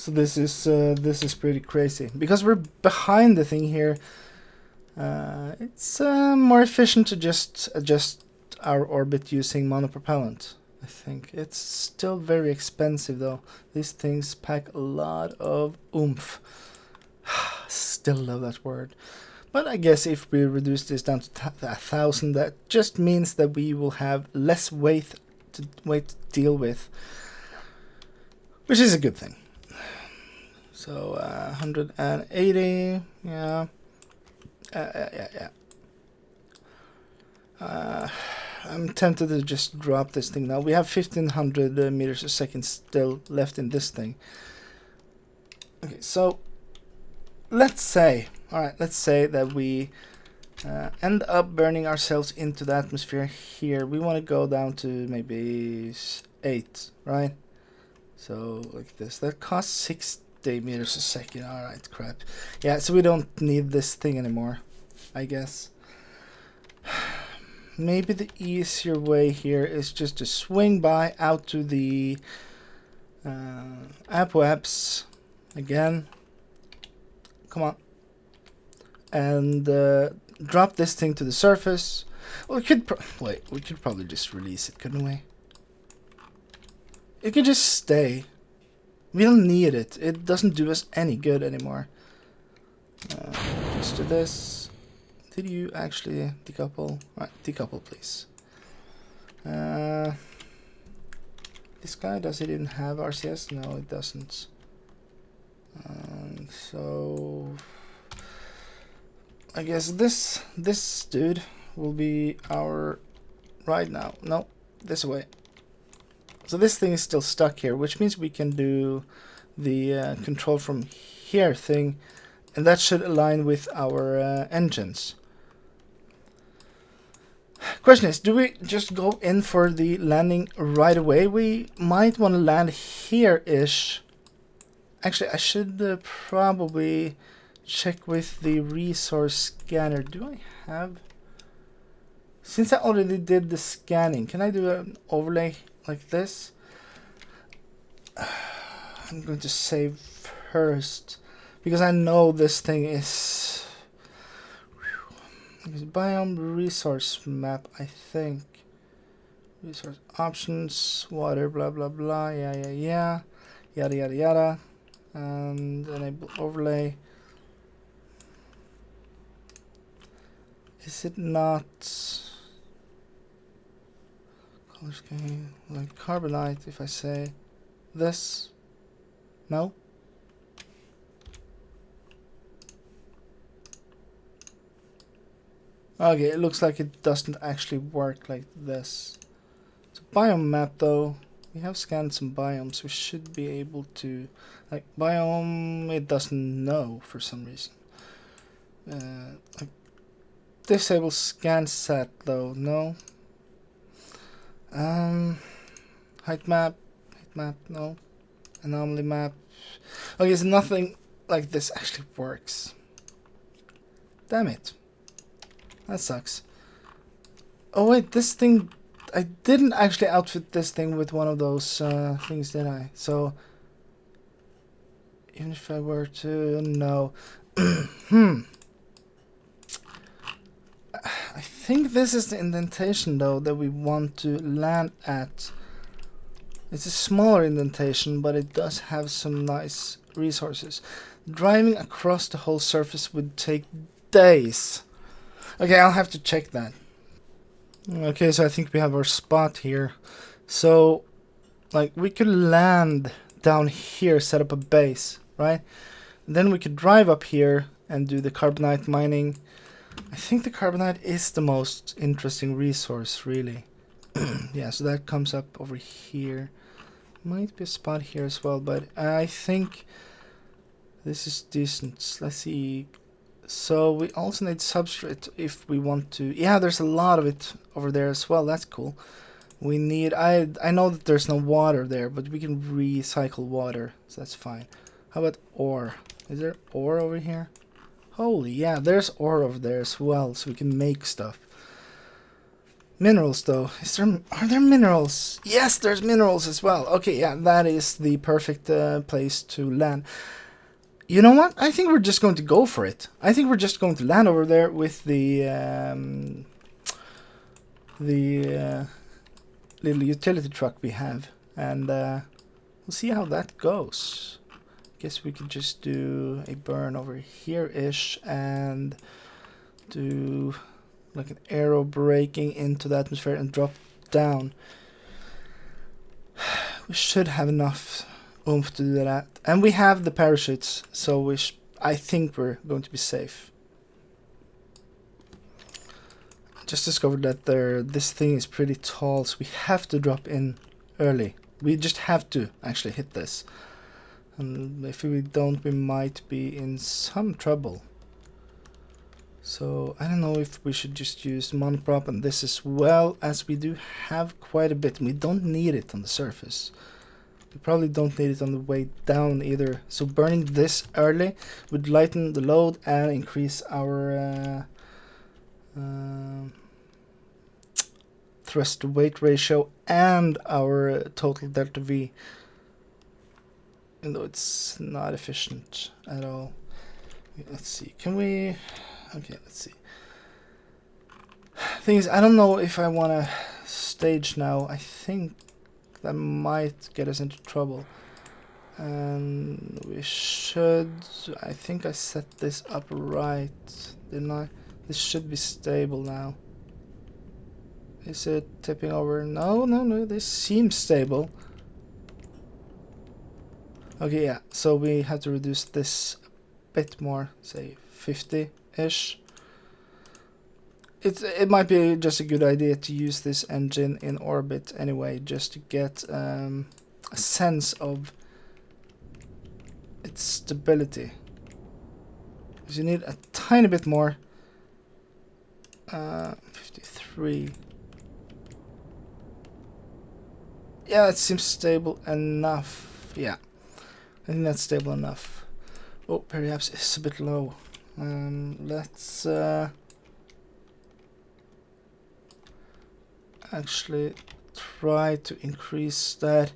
So this is pretty crazy because we're behind the thing here. It's more efficient to just adjust our orbit using monopropellant. I think it's still very expensive though. These things pack a lot of oomph. Still love that word. But I guess if we reduce this down to 1,000, that just means that we will have less weight to deal with, which is a good thing. So 180, yeah. I'm tempted to just drop this thing now. We have 1500 meters a second still left in this thing. Okay, so let's say that we end up burning ourselves into the atmosphere here. We want to go down to maybe 8, right? So like this. That costs 60 meters a second. Alright, crap. Yeah, so we don't need this thing anymore, I guess. Maybe the easier way here is just to swing by out to the apoapse again. Come on. And drop this thing to the surface. Well, we could probably just release it, couldn't we? It could just stay. We don't need it. It doesn't do us any good anymore. Just do this. Did you actually decouple? Right, decouple, please. This guy, does it even have RCS? No, it doesn't. So I guess this dude will be our right now. No, this way. So this thing is still stuck here, which means we can do the control from here thing, and that should align with our engines. Question is, do we just go in for the landing right away? We might want to land here-ish. Actually, I should probably check with the resource scanner. Do I have... Since I already did the scanning, can I do an overlay like this? I'm going to save first, because I know this thing is... Biome resource map, I think. Resource options, water, blah blah blah, yeah, yada yada yada. And enable overlay. Is it not color scheme like carbonite if I say this? No? Okay, it looks like it doesn't actually work like this. So biome map though, we have scanned some biomes. We should be able to, like biome, it doesn't know for some reason. Like disable scan set though, no. Height map, no. Anomaly map. Okay, so nothing like this actually works. Damn it. That sucks. Oh wait, this thing... I didn't actually outfit this thing with one of those things, did I? So... Even if I were to... No. I think this is the indentation, though, that we want to land at. It's a smaller indentation, but it does have some nice resources. Driving across the whole surface would take days. Okay, I'll have to check that. Okay, so I think we have our spot here. So, like, we could land down here, set up a base, right? Then we could drive up here and do the carbonite mining. I think the carbonite is the most interesting resource, really. Yeah, so that comes up over here. Might be a spot here as well, but I think this is decent. Let's see. So we also need substrate if we want to. Yeah, there's a lot of it over there as well. That's cool. We need... I know that there's no water there, but we can recycle water, so that's fine. How about ore? Is there ore over here? Holy, yeah, there's ore over there as well, so we can make stuff. Minerals though. Are there minerals? Yes, there's minerals as well. Okay, yeah, that is the perfect place to land. You know what? I think we're just going to go for it. I think we're just going to land over there with the little utility truck we have, and we'll see how that goes. Guess we could just do a burn over here-ish and do like an arrow breaking into the atmosphere and drop down. We should have enough oomph to do that, and we have the parachutes, so I think we're going to be safe. Just discovered that this thing is pretty tall, so we have to drop in early. We just have to actually hit this, and if we don't, we might be in some trouble. So I don't know if we should just use monoprop and this as well, as we do have quite a bit and we don't need it on the surface. We probably don't need it on the way down either. So burning this early would lighten the load and increase our thrust to weight ratio and our total delta V. Even though it's not efficient at all. Let's see, can we... Okay, let's see. Thing is, I don't know if I want to stage now. I think that might get us into trouble. And we should... I think I set this up right, didn't I? This should be stable now. Is it tipping over? No, this seems stable. Okay, yeah, so we have to reduce this a bit more, say 50-ish. It might be just a good idea to use this engine in orbit anyway, just to get a sense of its stability. Because you need a tiny bit more. 53. Yeah, it seems stable enough. Yeah, I think that's stable enough. Oh, perhaps it's a bit low. Let's actually try to increase that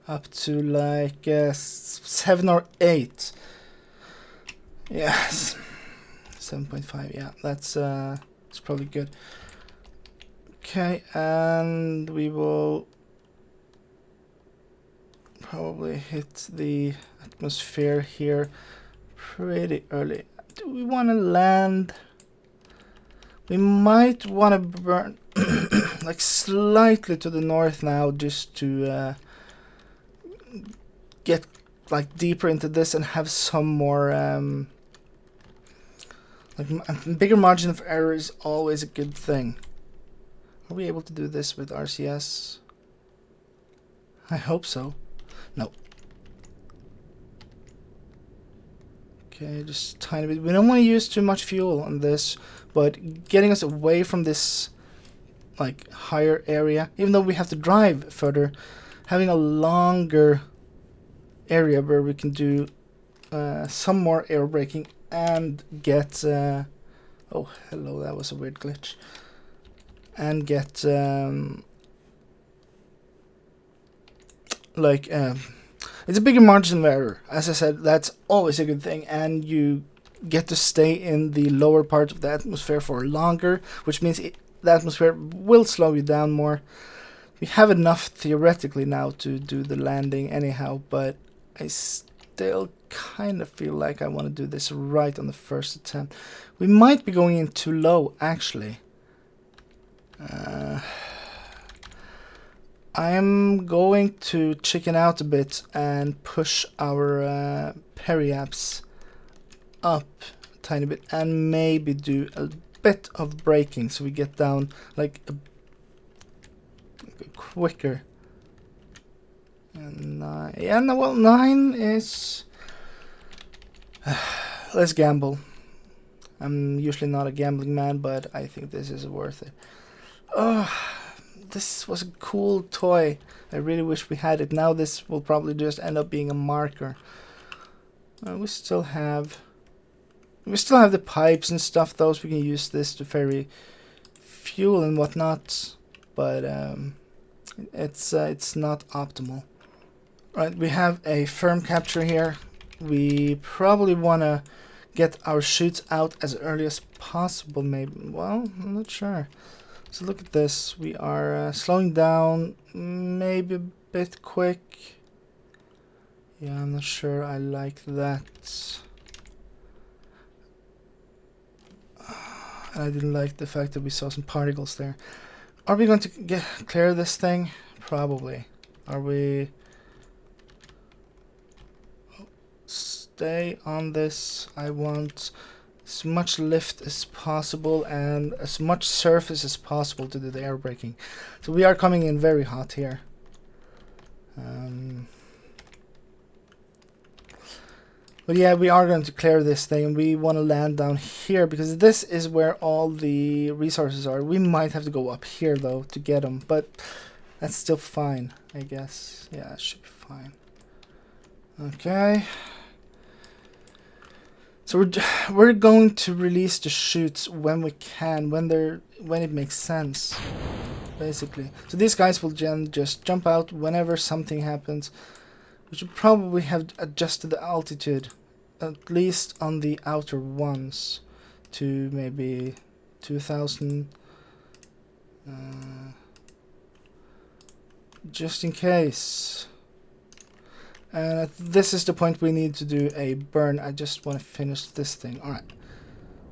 up to like 7 or 8. Yes, 7.5. Yeah, that's it's probably good. Okay, and we will probably hit the atmosphere here pretty early. Do we want to land? We might want to burn like slightly to the north now, just to get like deeper into this and have some more like a bigger margin of error is always a good thing. Are we able to do this with RCS? I hope so. No. Okay, just tiny bit. We don't want to use too much fuel on this, but getting us away from this like higher area, even though we have to drive further, having a longer area where we can do some more air braking and get oh hello, that was a weird glitch, and get like it's a bigger margin of error. As I said, that's always a good thing, and you get to stay in the lower part of the atmosphere for longer, which means the atmosphere will slow you down more. We have enough theoretically now to do the landing anyhow, but I still kind of feel like I want to do this right on the first attempt. We might be going in too low, actually. I'm going to chicken out a bit and push our periapts up a tiny bit and maybe do a bit of braking so we get down like a quicker. And yeah, no, well, 9 is... let's gamble. I'm usually not a gambling man, but I think this is worth it. Oh, this was a cool toy. I really wish we had it. Now this will probably just end up being a marker. We still have the pipes and stuff, those we can use this to ferry fuel and whatnot. but it's not optimal. Right, we have a firm capture here. We probably want to get our chutes out as early as possible, maybe. Well, I'm not sure. So look at this. We are slowing down, maybe a bit quick. Yeah, I'm not sure I like that. And I didn't like the fact that we saw some particles there. Are we going to clear this thing? Probably. Are we... Stay on this. I want as much lift as possible and as much surface as possible to do the air braking. So we are coming in very hot here. But yeah, we are going to clear this thing, and we want to land down here because this is where all the resources are. We might have to go up here though to get them, but that's still fine, I guess. Yeah, it should be fine. Okay. So we're going to release the chutes when we can, when it makes sense, basically. So these guys will just jump out whenever something happens. We should probably have adjusted the altitude, at least on the outer ones, to maybe 2,000, just in case. And this is the point we need to do a burn. I just want to finish this thing. Alright.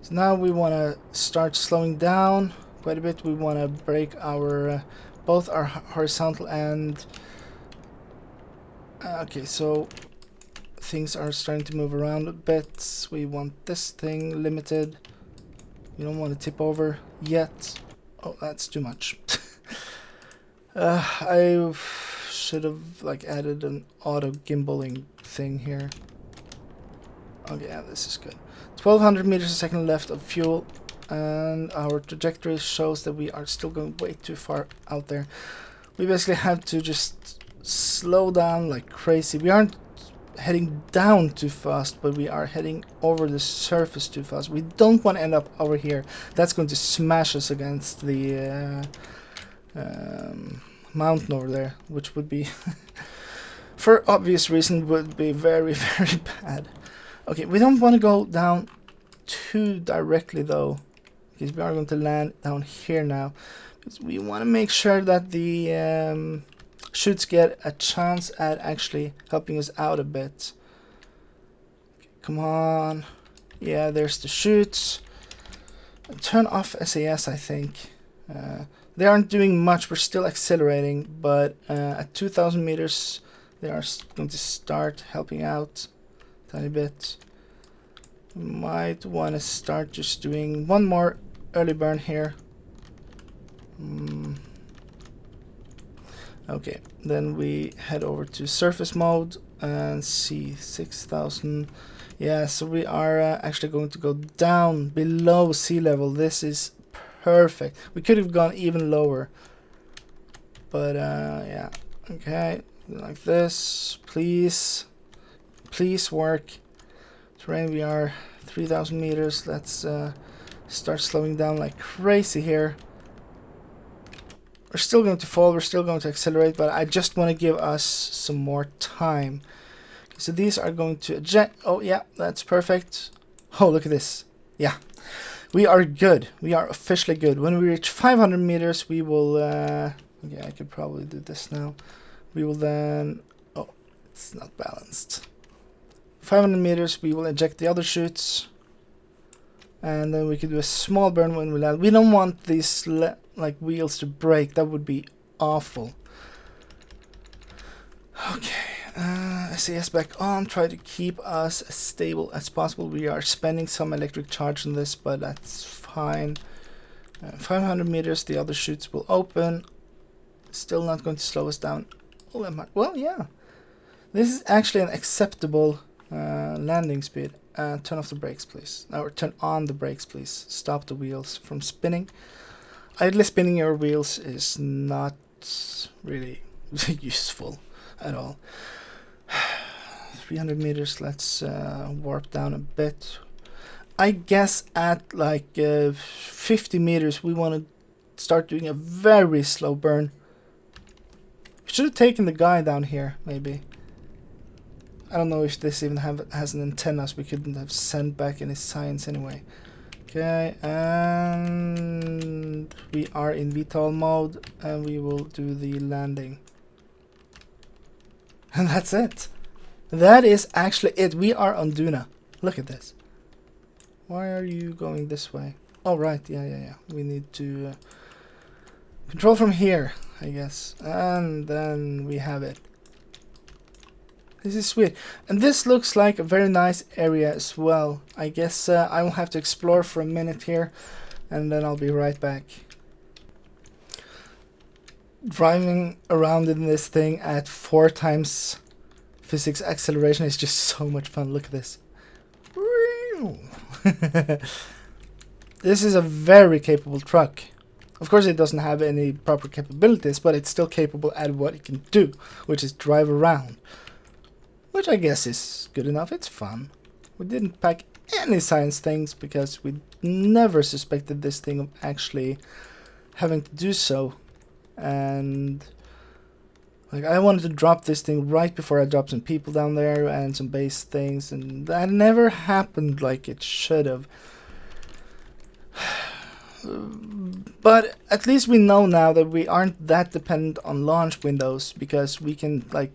So now we want to start slowing down quite a bit. We want to break our both our horizontal and... okay, so things are starting to move around a bit. We want this thing limited. We don't want to tip over yet. Oh, that's too much. I should have like added an auto gimbaling thing here. Okay, yeah, this is good. 1200 meters a second left of fuel, and our trajectory shows that we are still going way too far out there. We basically have to just slow down like crazy. We aren't heading down too fast, but we are heading over the surface too fast. We don't want to end up over here. That's going to smash us against the mountain over there, which would be for obvious reason would be very, very bad. Okay, we don't want to go down too directly though, because we are going to land down here now, because we want to make sure that the chutes get a chance at actually helping us out a bit. Okay, come on. Yeah, there's the chutes. Turn off SAS, I think. They aren't doing much. We're still accelerating, but at 2,000 meters they are going to start helping out a tiny bit. We might want to start just doing one more early burn here. Okay, then we head over to surface mode and see 6,000. Yeah, so we are actually going to go down below sea level. This is perfect. We could have gone even lower, but yeah. Okay, like this. Please work. Terrain, we are 3,000 meters. Let's start slowing down like crazy here. We're still going to fall, we're still going to accelerate, but I just want to give us some more time. So these are going to eject. Oh yeah, that's perfect. Oh, look at this. Yeah, we are good. We are officially good. When we reach 500 meters, we will... okay, I could probably do this now. We will then... Oh, it's not balanced. 500 meters, we will eject the other chutes. And then we can do a small burn when we land. We don't want these like wheels to break. That would be awful. Okay, SAS back on. Try to keep us as stable as possible. We are spending some electric charge on this, but that's fine. 500 meters, the other chutes will open. Still not going to slow us down. Oh, well, yeah. This is actually an acceptable landing speed. Turn off the brakes, please. Or turn on the brakes, please. Stop the wheels from spinning. Idly spinning your wheels is not really useful at all. 300 meters, let's warp down a bit. I guess at like 50 meters we want to start doing a very slow burn. Should have taken the guy down here, maybe. I don't know if this even has an antenna, so we couldn't have sent back any science anyway. Okay, and we are in VTOL mode, and we will do the landing. And that's it. That is actually it. We are on Duna. Look at this. Why are you going this way? Oh, right. Yeah. We need to control from here, I guess. And then we have it. This is sweet. And this looks like a very nice area as well. I guess I will have to explore for a minute here, and then I'll be right back. Driving around in this thing at 4 times physics acceleration is just so much fun. Look at this. This is a very capable truck. Of course it doesn't have any proper capabilities, but it's still capable at what it can do, which is drive around. Which I guess is good enough. It's fun. We didn't pack any science things because we never suspected this thing of actually having to do so. And like, I wanted to drop this thing right before I dropped some people down there and some base things, and that never happened like it should have. But at least we know now that we aren't that dependent on launch windows, because we can like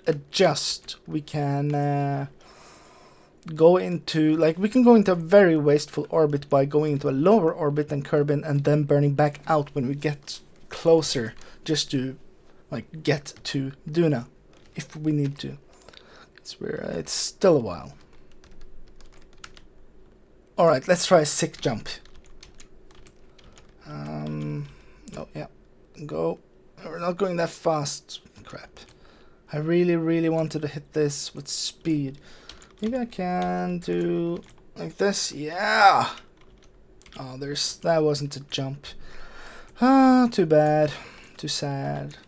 adjust. We can go into a very wasteful orbit by going into a lower orbit than Kerbin and then burning back out when we get closer, just to like get to Duna if we need to. It's still a while. Alright, let's try a sick jump. Oh yeah, go. We're not going that fast. Crap. I really wanted to hit this with speed. Maybe I can do like this. Yeah. Oh, that wasn't a jump. Ah, too bad. Too sad.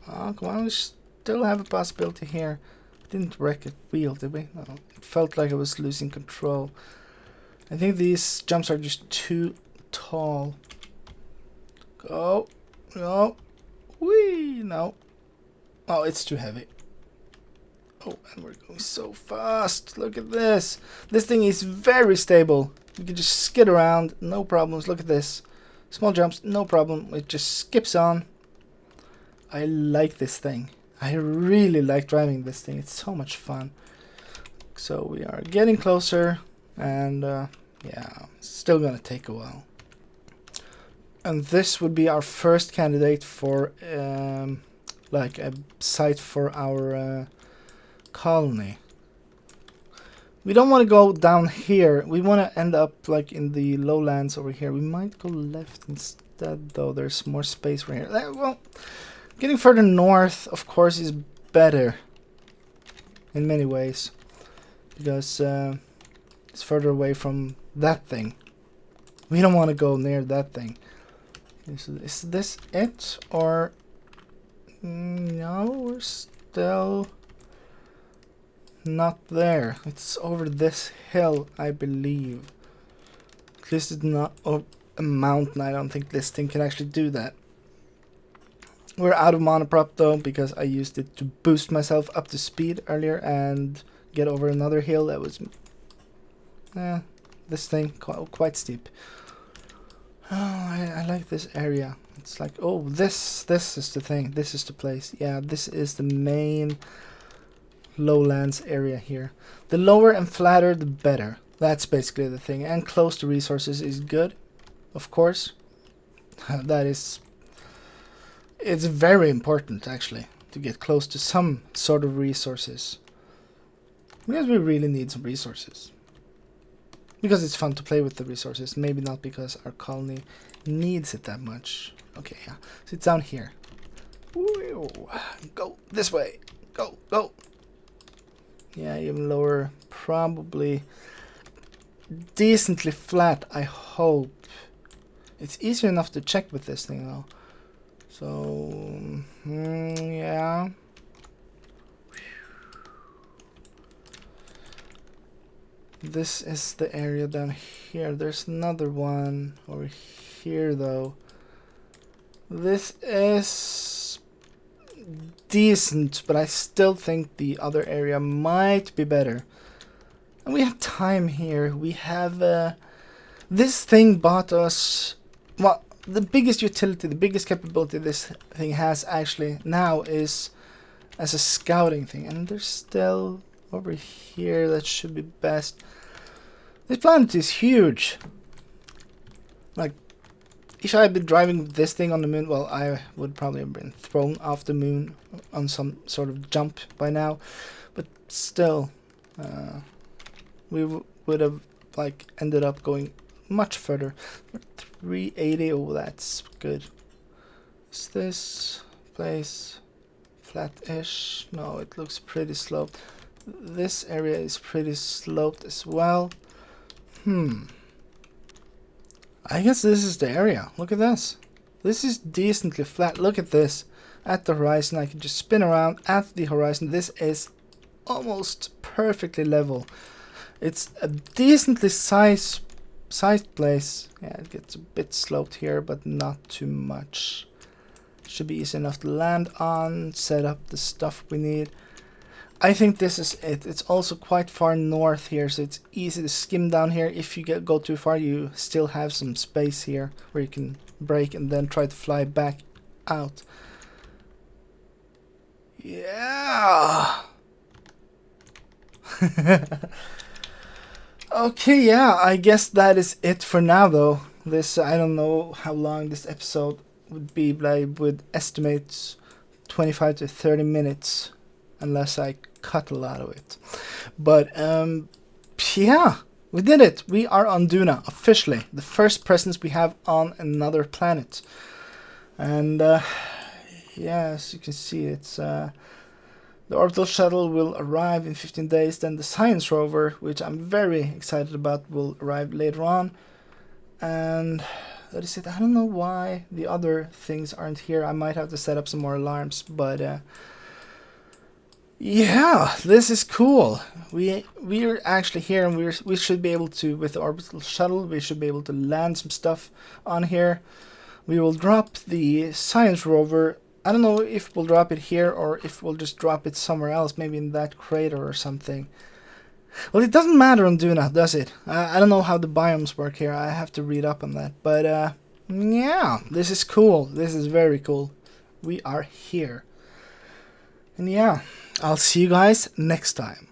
Oh, come on, we still have a possibility here. Didn't wreck a wheel, did we? No. It felt like I was losing control. I think these jumps are just too tall. Go. No. Whee! No. Oh, it's too heavy. Oh, and we're going so fast. Look at this. This thing is very stable. You can just skid around, no problems. Look at this. Small jumps, no problem. It just skips on. I like this thing. I really like driving this thing. It's so much fun. So we are getting closer, and yeah, still gonna take a while. And this would be our first candidate for like a site for our colony. We don't want to go down here. We want to end up like in the lowlands over here. We might go left instead, though. There's more space right here. Well, getting further north, of course, is better in many ways, because it's further away from that thing. We don't want to go near that thing. Is this it, or no? We're still not there. It's over this hill, I believe. At least it's not a mountain. I don't think this thing can actually do that. We're out of monoprop though, because I used it to boost myself up to speed earlier and get over another hill that was this thing quite steep. Oh, I like this area. It's like, oh, this is the thing. This is the place. Yeah, this is the main lowlands area here. The lower and flatter, the better. That's basically the thing. And close to resources is good, of course. It's very important, actually, to get close to some sort of resources. Because we really need some resources. Because it's fun to play with the resources. Maybe not because our colony needs it that much. Okay, yeah. So it's down here. Woo! Go this way. Go, go. Yeah, even lower. Probably decently flat, I hope. It's easier enough to check with this thing, though. So, yeah. This is the area down here. There's another one over here though. This is decent, but I still think the other area might be better. And we have time here. We have this thing bought us, well, the biggest utility, the biggest capability this thing has actually now is as a scouting thing. And there's still over here, that should be best. This planet is huge. Like, if I had been driving this thing on the moon, well, I would probably have been thrown off the moon on some sort of jump by now. But still, we would have like ended up going much further. 380, oh, that's good. Is this place flat-ish? No, it looks pretty sloped. This area is pretty sloped as well. I guess this is the area. Look at this. This is decently flat. Look at this. At the horizon, I can just spin around at the horizon. This is almost perfectly level. It's a decently sized place. Yeah, it gets a bit sloped here, but not too much. Should be easy enough to land on, set up the stuff we need. I think this is it. It's also quite far north here, so it's easy to skim down here. If you go too far, you still have some space here where you can brake and then try to fly back out. Yeah. Okay, yeah, I guess that is it for now though. This, I don't know how long this episode would be, but I would estimate 25 to 30 minutes unless I cut a lot of it. But yeah, we did it. We are on Duna officially, the first presence we have on another planet. And yeah, as you can see, it's the orbital shuttle will arrive in 15 days. Then the science rover, which I'm very excited about, will arrive later on. And that is it. I don't know why the other things aren't here. I might have to set up some more alarms, but yeah, this is cool. We're actually here, and we should be able to, with the orbital shuttle, we should be able to land some stuff on here. We will drop the science rover. I don't know if we'll drop it here or if we'll just drop it somewhere else, maybe in that crater or something. Well, it doesn't matter on Duna, does it? I don't know how the biomes work here. I have to read up on that. But yeah, this is cool. This is very cool. We are here. And yeah, I'll see you guys next time.